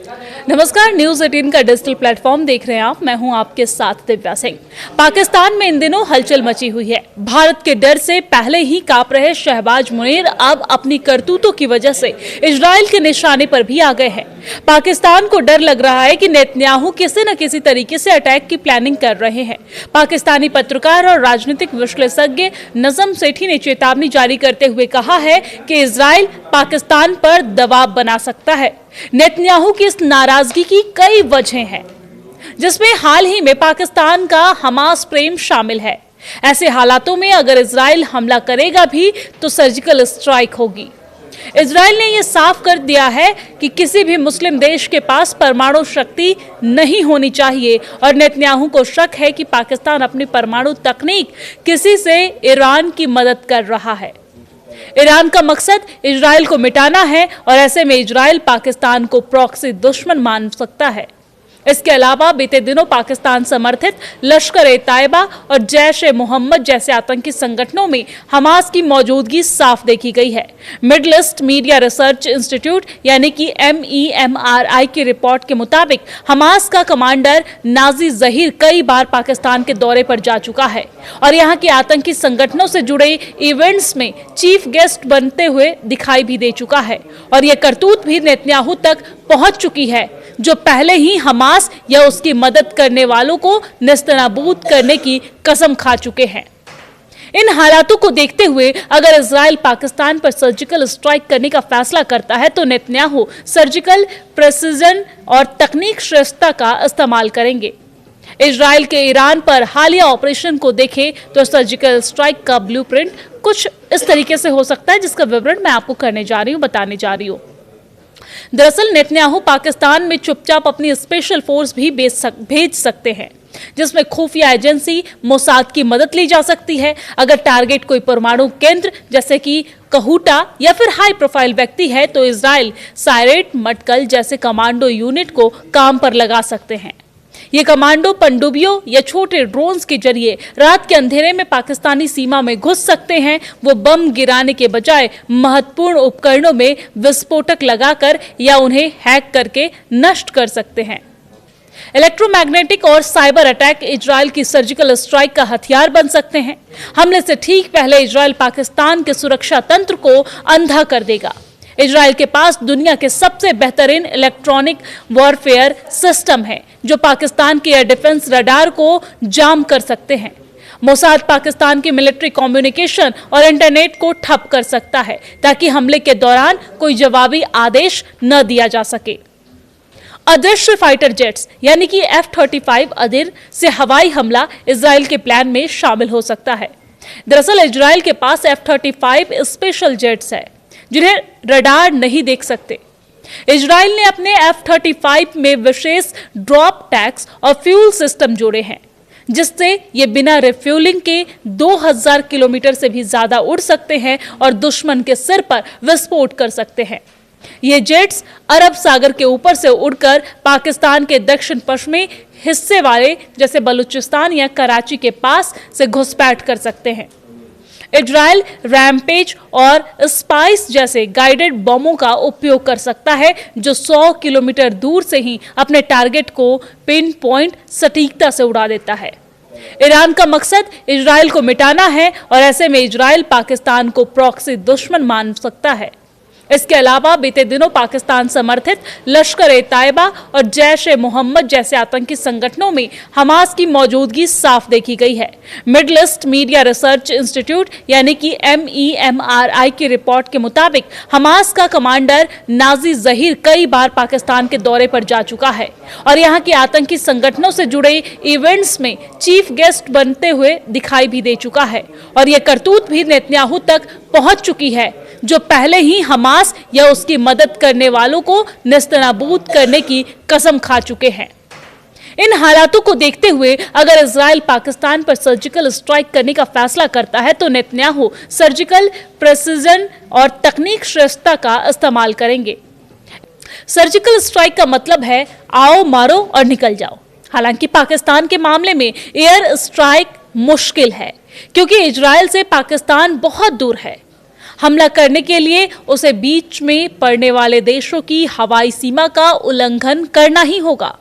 नमस्कार, न्यूज 18 का digital platform देख रहे हैं आप। मैं हूं आपके साथ दिव्या सिंह। पाकिस्तान में इन दिनों हलचल मची हुई है। भारत के डर से पहले ही कांप रहे शहबाज मुनीर अब अपनी करतूतों की वजह से इजराइल के निशाने पर भी आ गए हैं। पाकिस्तान को डर लग रहा है कि नेतन्याहू किसी न किसी तरीके से अटैक की प्लानिंग कर रहे हैं। पाकिस्तानी पत्रकार और राजनीतिक विश्लेषज्ञ नजम सेठी ने चेतावनी जारी करते हुए कहा है कि इजराइल पाकिस्तान पर दबाव बना सकता है। नेतन्याहू की इस नाराजगी की कई वजहें हैं, जिसमें हाल ही में पाकिस्तान का हमास प्रेम शामिल है। ऐसे हालातों में अगर इजराइल हमला करेगा भी तो सर्जिकल स्ट्राइक होगी। इजराइल ने यह साफ कर दिया है कि किसी भी मुस्लिम देश के पास परमाणु शक्ति नहीं होनी चाहिए और नेतन्याहू को शक है कि पाकिस्तान अपनी परमाणु तकनीक किसी से ईरान की मदद कर रहा है। ईरान का मकसद इजराइल को मिटाना है और ऐसे में इजराइल पाकिस्तान को प्रॉक्सी दुश्मन मान सकता है। इसके अलावा बीते दिनों पाकिस्तान समर्थित लश्कर-ए-तैयबा और जैश-ए-मोहम्मद जैसे आतंकी संगठनों में हमास की मौजूदगी साफ देखी गई है। Middle east media research institute यानी कि MEMRI की रिपोर्ट के मुताबिक हमास का कमांडर नाजी जहीर कई बार पाकिस्तान के दौरे पर जा चुका है और यहाँ के आतंकी संगठनों से जुड़े इवेंट्स में चीफ गेस्ट बनते हुए दिखाई भी दे चुका है और यह करतूत भी नेतन्याहू तक पहुंच चुकी है, जो पहले ही हमास या उसकी मदद करने वालों को नेस्तनाबूद करने की कसम खा चुके हैं। इन हालातों को देखते हुए अगर इजराइल पाकिस्तान पर सर्जिकल स्ट्राइक करने का फैसला करता है तो नेतन्याहू सर्जिकल प्रेसिजन और तकनीक श्रेष्ठता का इस्तेमाल करेंगे। इजराइल के ईरान पर हालिया ऑपरेशन को देखें तो सर्जिकल स्ट्राइक का ब्लूप्रिंट कुछ इस तरीके से हो सकता है, जिसका विवरण मैं आपको बताने जा रही हूँ। दरअसल नेतन्याहू पाकिस्तान में चुपचाप अपनी स्पेशल फोर्स भी भेज सकते हैं, जिसमें खुफिया एजेंसी मोसाद की मदद ली जा सकती है। अगर टारगेट कोई परमाणु केंद्र जैसे कि कहूटा या फिर हाई प्रोफाइल व्यक्ति है तो इजराइल सायरेट मटकल जैसे कमांडो यूनिट को काम पर लगा सकते हैं। ये कमांडो पनडुब्बियों या छोटे ड्रोन्स के जरिए रात के अंधेरे में पाकिस्तानी सीमा में घुस सकते हैं। वो बम गिराने के बजाय महत्वपूर्ण उपकरणों में विस्फोटक लगाकर या उन्हें हैक करके नष्ट कर सकते हैं। इलेक्ट्रोमैग्नेटिक और साइबर अटैक इजराइल की सर्जिकल स्ट्राइक का हथियार बन सकते हैं। हमले से ठीक पहले इजराइल पाकिस्तान के सुरक्षा तंत्र को अंधा कर देगा। इजराइल के पास दुनिया के सबसे बेहतरीन इलेक्ट्रॉनिक वॉरफेयर सिस्टम है, जो पाकिस्तान के एयर डिफेंस रडार को जाम कर सकते हैं। मोसाद पाकिस्तान की मिलिट्री कम्युनिकेशन और इंटरनेट को ठप कर सकता है ताकि हमले के दौरान कोई जवाबी आदेश न दिया जा सके। अदृश्य फाइटर जेट्स यानी कि F-35 अदिर से हवाई हमला इजराइल के प्लान में शामिल हो सकता है। दरअसल इजराइल के पास F-35 स्पेशल जेट्स है जिन्हें रडार नहीं देख सकते। इजराइल ने अपने F-35 में विशेष ड्रॉप टैक्स और फ्यूल सिस्टम जोड़े हैं, जिससे ये बिना रिफ्यूलिंग के 2000 किलोमीटर से भी ज्यादा उड़ सकते हैं और दुश्मन के सिर पर विस्फोट कर सकते हैं। ये जेट्स अरब सागर के ऊपर से उड़कर पाकिस्तान के दक्षिण पश्चिमी हिस्से वाले जैसे बलूचिस्तान या कराची के पास से घुसपैठ कर सकते हैं। इजराइल रैम्पेज और स्पाइस जैसे गाइडेड बमों का उपयोग कर सकता है, जो 100 किलोमीटर दूर से ही अपने टारगेट को पिन पॉइंट सटीकता से उड़ा देता है। ईरान का मकसद इजराइल को मिटाना है और ऐसे में इजराइल पाकिस्तान को प्रॉक्सी दुश्मन मान सकता है। इसके अलावा बीते दिनों पाकिस्तान समर्थित लश्कर-ए-तैयबा और जैश-ए-मोहम्मद जैसे आतंकी संगठनों में हमास की मौजूदगी साफ देखी गई है। Middle east media research institute यानी कि MEMRI की रिपोर्ट के मुताबिक हमास का कमांडर नाजी जहीर कई बार पाकिस्तान के दौरे पर जा चुका है और यहाँ के आतंकी संगठनों से जुड़े इवेंट्स में चीफ गेस्ट बनते हुए दिखाई भी दे चुका है और यह करतूत भी नेतन्याहू तक पहुंच चुकी है, जो पहले ही हमास या उसकी मदद करने वालों को नेस्तनाबूद करने की कसम खा चुके हैं। इन हालातों को देखते हुए अगर इजराइल पाकिस्तान पर सर्जिकल स्ट्राइक करने का फैसला करता है तो नेतन्याहू सर्जिकल प्रेसिजन और तकनीक श्रेष्ठता का इस्तेमाल करेंगे। सर्जिकल स्ट्राइक का मतलब है आओ मारो और निकल जाओ। हालांकि पाकिस्तान के मामले में एयर स्ट्राइक मुश्किल है क्योंकि इजराइल से पाकिस्तान बहुत दूर है। हमला करने के लिए उसे बीच में पड़ने वाले देशों की हवाई सीमा का उल्लंघन करना ही होगा।